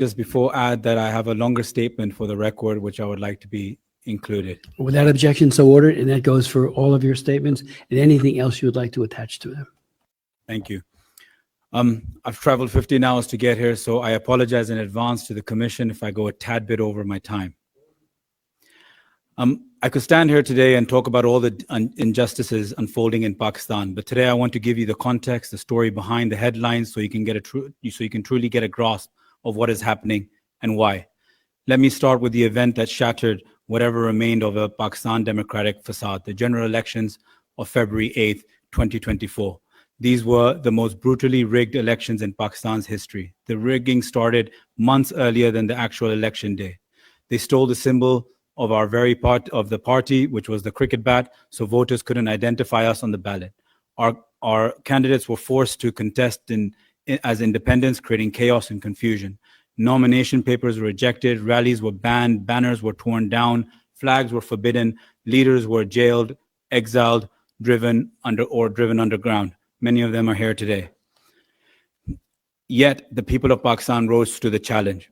Just before add that I have a longer statement for the record, which I would like to be included. Without objection, so ordered, and that goes for all of your statements and anything else you would like to attach to them. Thank you. I've traveled 15 hours to get here, so I apologize in advance to the Commission if I go a tad bit over my time. I could stand here today and talk about all the injustices unfolding in Pakistan, but today I want to give you the context, the story behind the headlines, so you can truly get a grasp of what is happening and why. Let me start with the event that shattered whatever remained of a Pakistan democratic facade, the general elections of February 8th, 2024. These were the most brutally rigged elections in Pakistan's history. The rigging started months earlier than the actual election day. They stole the symbol of our very part of the party, which was the cricket bat, so voters couldn't identify us on the ballot. Our candidates were forced to contest as independents, creating chaos and confusion. Nomination papers were rejected, rallies were banned, banners were torn down, flags were forbidden, leaders were jailed, exiled, driven underground. Many of them are here today. Yet the people of Pakistan rose to the challenge.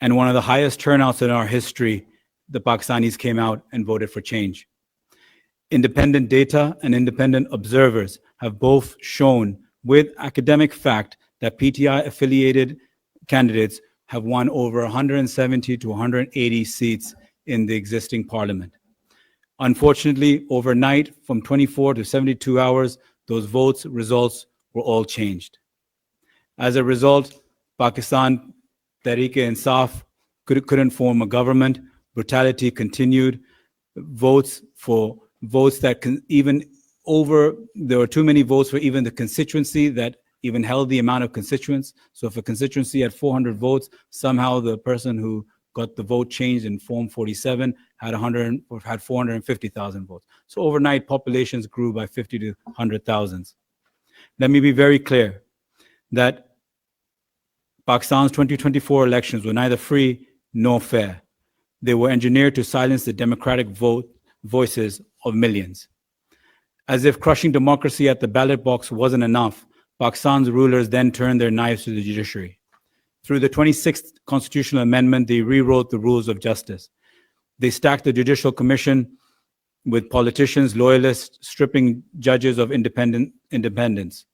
And one of the highest turnouts in our history, the Pakistanis came out and voted for change. Independent data and independent observers have both shown with academic fact that PTI-affiliated candidates have won over 170 to 180 seats in the existing parliament. Unfortunately, overnight, from 24 to 72 hours, those results were all changed. As a result, Pakistan Tehreek-e-Insaf couldn't form a government. Brutality continued. There were too many votes for even the constituency that even held the amount of constituents. So if a constituency had 400 votes, somehow the person who got the vote changed in Form 47 had 450,000 votes. So overnight, populations grew by 50 to 100,000. Let me be very clear that Pakistan's 2024 elections were neither free nor fair. They were engineered to silence the democratic voices of millions. As if crushing democracy at the ballot box wasn't enough, Pakistan's rulers then turned their knives to the judiciary. Through the 26th constitutional amendment, they rewrote the rules of justice. They stacked the Judicial Commission with politicians, loyalists, stripping judges of independence.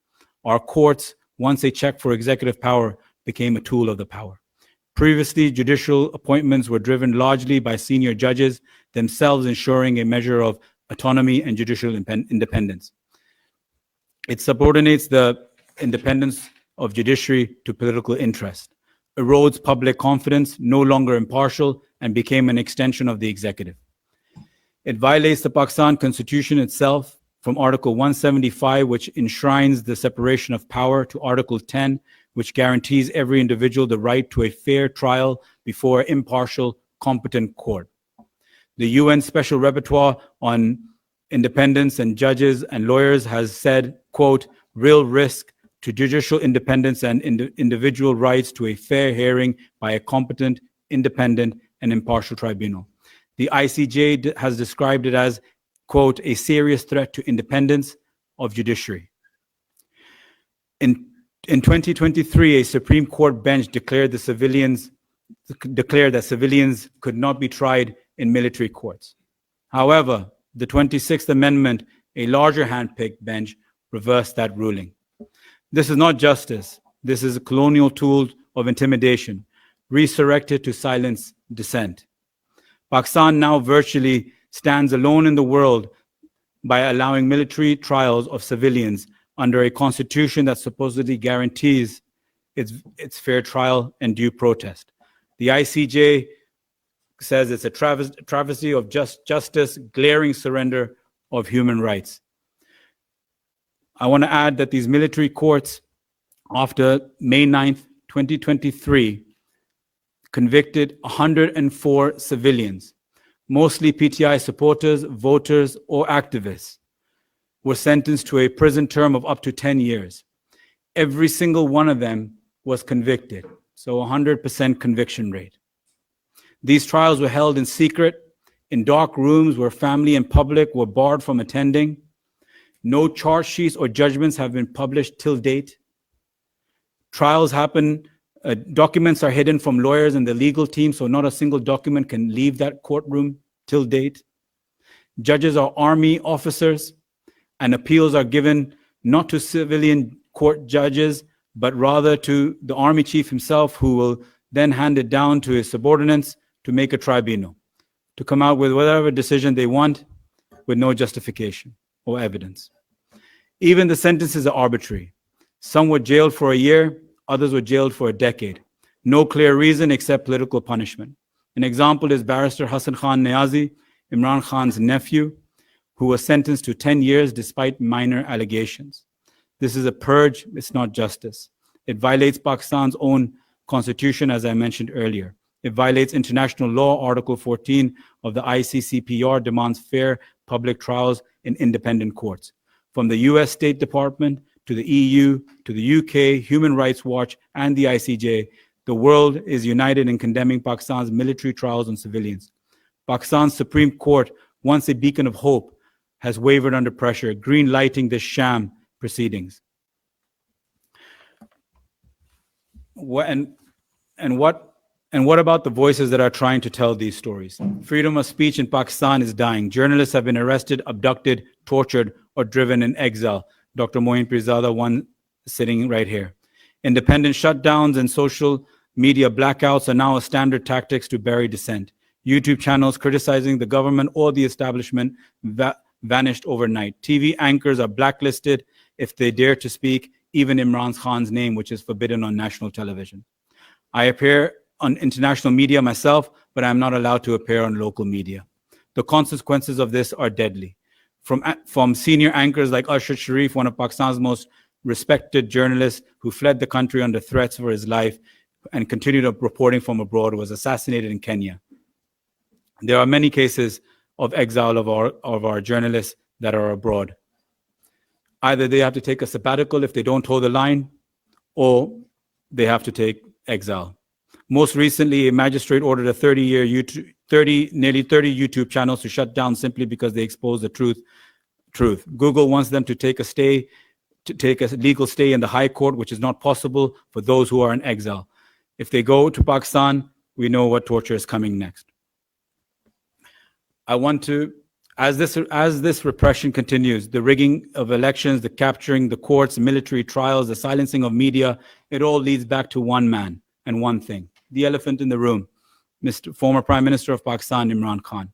Our courts, once they checked for executive power, became a tool of the power. Previously, judicial appointments were driven largely by senior judges, themselves ensuring a measure of autonomy and judicial independence. It subordinates the independence of judiciary to political interest, erodes public confidence, no longer impartial, and became an extension of the executive. It violates the Pakistan Constitution itself, from Article 175, which enshrines the separation of power, to Article 10, which guarantees every individual the right to a fair trial before an impartial, competent court. The UN Special Rapporteur on Independence and Judges and Lawyers has said, quote, real risk to judicial independence and individual rights to a fair hearing by a competent, independent, and impartial tribunal. The ICJ has described it as, quote, a serious threat to independence of judiciary. In 2023, a Supreme Court bench declared that civilians could not be tried in military courts. However, the 26th Amendment, a larger handpicked bench, reversed that ruling. This is not justice. This is a colonial tool of intimidation, resurrected to silence dissent. Pakistan now virtually stands alone in the world by allowing military trials of civilians under a constitution that supposedly guarantees its fair trial and due protest. The ICJ says it's a travesty of justice, glaring surrender of human rights. I want to add that these military courts, after May 9th, 2023, convicted 104 civilians, mostly PTI supporters, voters, or activists, were sentenced to a prison term of up to 10 years. Every single one of them was convicted, so 100% conviction rate. These trials were held in secret, in dark rooms where family and public were barred from attending. No charge sheets or judgments have been published till date. Trials happen Documents are hidden from lawyers and the legal team, so not a single document can leave that courtroom till date. Judges are army officers, and appeals are given not to civilian court judges, but rather to the army chief himself, who will then hand it down to his subordinates to make a tribunal, to come out with whatever decision they want with no justification or evidence. Even the sentences are arbitrary. Some were jailed for a year, others were jailed for a decade. No clear reason except political punishment. An example is Barrister Hassan Khan Niazi, Imran Khan's nephew, who was sentenced to 10 years despite minor allegations. This is a purge, it's not justice. It violates Pakistan's own constitution, as I mentioned earlier. It violates international law. Article 14 of the ICCPR demands fair public trials in independent courts. From the US State Department to the EU, to the UK, Human Rights Watch, and the ICJ, the world is united in condemning Pakistan's military trials on civilians. Pakistan's Supreme Court, once a beacon of hope, has wavered under pressure, green-lighting the sham proceedings. And what about the voices that are trying to tell these stories? Freedom of speech in Pakistan is dying. Journalists have been arrested, abducted, tortured, or driven in exile. Dr. Moin Pirzada, one sitting right here. Independent shutdowns and social media blackouts are now a standard tactics to bury dissent. YouTube channels criticizing the government or the establishment vanished overnight. TV anchors are blacklisted if they dare to speak even Imran Khan's name, which is forbidden on national television. I appear on international media myself, but I'm not allowed to appear on local media. The consequences of this are deadly. From senior anchors like Arshad Sharif, one of Pakistan's most respected journalists who fled the country under threats for his life and continued reporting from abroad, was assassinated in Kenya. There are many cases of exile of our journalists that are abroad. Either they have to take a sabbatical if they don't toe the line, or they have to take exile. Most recently, a magistrate ordered nearly 30 YouTube channels to shut down simply because they expose the truth. Google wants them to take a legal stay in the High Court, which is not possible for those who are in exile. If they go to Pakistan, we know what torture is coming next. I want to, as this repression continues, the rigging of elections, the capturing the courts, military trials, the silencing of media, it all leads back to one man and one thing: the elephant in the room, former Prime Minister of Pakistan, Imran Khan.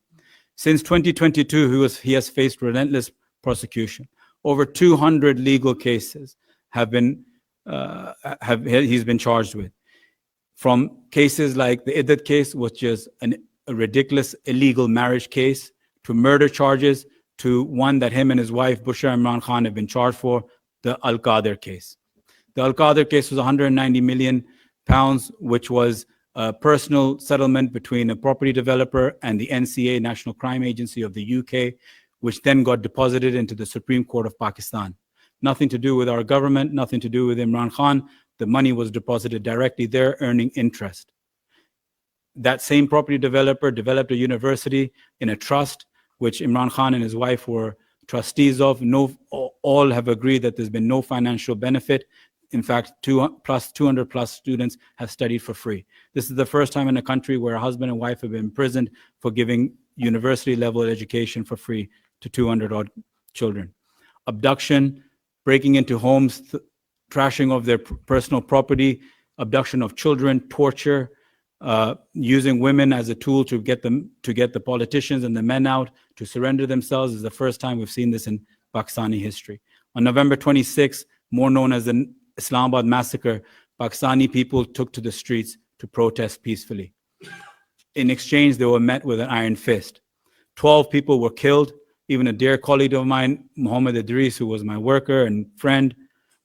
Since 2022, he has faced relentless prosecution. Over 200 legal cases he's been charged with. From cases like the Iddat case, which is a ridiculous illegal marriage case, to murder charges, to one that him and his wife, Bushra Imran Khan, have been charged for, the Al-Qadr case. The Al-Qadr case was 190 million pounds, which was a personal settlement between a property developer and the NCA, National Crime Agency of the UK, which then got deposited into the Supreme Court of Pakistan. Nothing to do with our government, nothing to do with Imran Khan. The money was deposited directly there, earning interest. That same property developer developed a university in a trust, which Imran Khan and his wife were trustees of. All have agreed that there's been no financial benefit. In fact, 200 plus students have studied for free. This is the first time in a country where a husband and wife have been imprisoned for giving university level education for free to 200 odd children. Abduction, breaking into homes, trashing of their personal property, abduction of children, torture, using women as a tool to get the politicians and the men out to surrender themselves is the first time we've seen this in Pakistani history. On November 26, more known as the Islamabad massacre, Pakistani people took to the streets to protest peacefully. In exchange, they were met with an iron fist. 12 people were killed. Even a dear colleague of mine, Muhammad Idris, who was my worker and friend,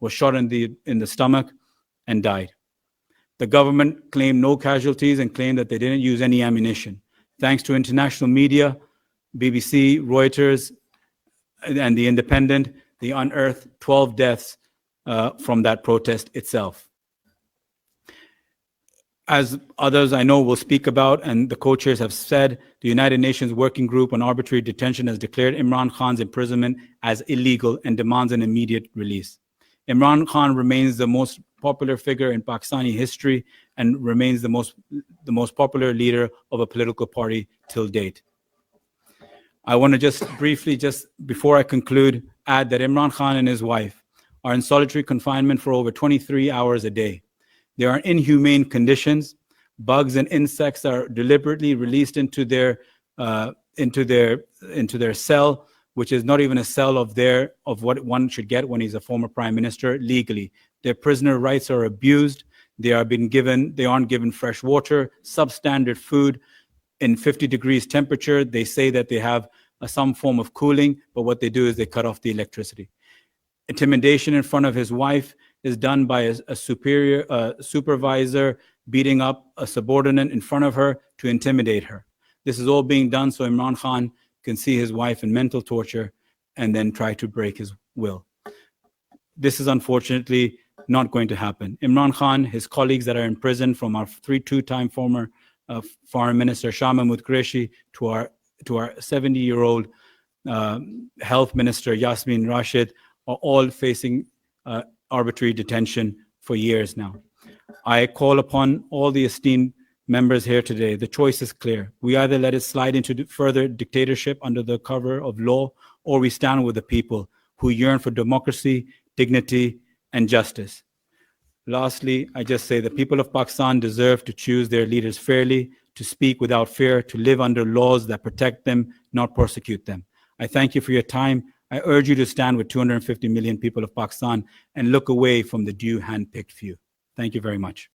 was shot in the stomach and died. The government claimed no casualties and claimed that they didn't use any ammunition. Thanks to international media, BBC, Reuters, and The Independent, they unearthed 12 deaths from that protest itself. As others I know will speak about, and the co-chairs have said, the United Nations Working Group on Arbitrary Detention has declared Imran Khan's imprisonment as illegal and demands an immediate release. Imran Khan remains the most popular figure in Pakistani history and remains the most popular leader of a political party till date. I want to just briefly, just before I conclude, add that Imran Khan and his wife are in solitary confinement for over 23 hours a day. They are in inhumane conditions. Bugs and insects are deliberately released into their cell, which is not even a cell of what one should get when he's a former prime minister legally. Their prisoner rights are abused. They aren't given fresh water, substandard food in 50 degrees temperature. They say that they have some form of cooling, but what they do is they cut off the electricity. Intimidation in front of his wife is done by a supervisor beating up a subordinate in front of her to intimidate her. This is all being done so Imran Khan can see his wife in mental torture and then try to break his will. This is unfortunately not going to happen. Imran Khan, his colleagues that are in prison, from our two-time former Foreign Minister Shah Mahmood Qureshi to our 70-year-old Health Minister Yasmin Rashid, are all facing arbitrary detention for years now. I call upon all the esteemed members here today. The choice is clear. We either let it slide into further dictatorship under the cover of law, or we stand with the people who yearn for democracy, dignity, and justice. Lastly, I just say the people of Pakistan deserve to choose their leaders fairly, to speak without fear, to live under laws that protect them, not persecute them. I thank you for your time. I urge you to stand with 250 million people of Pakistan and look away from the few hand-picked few. Thank you very much.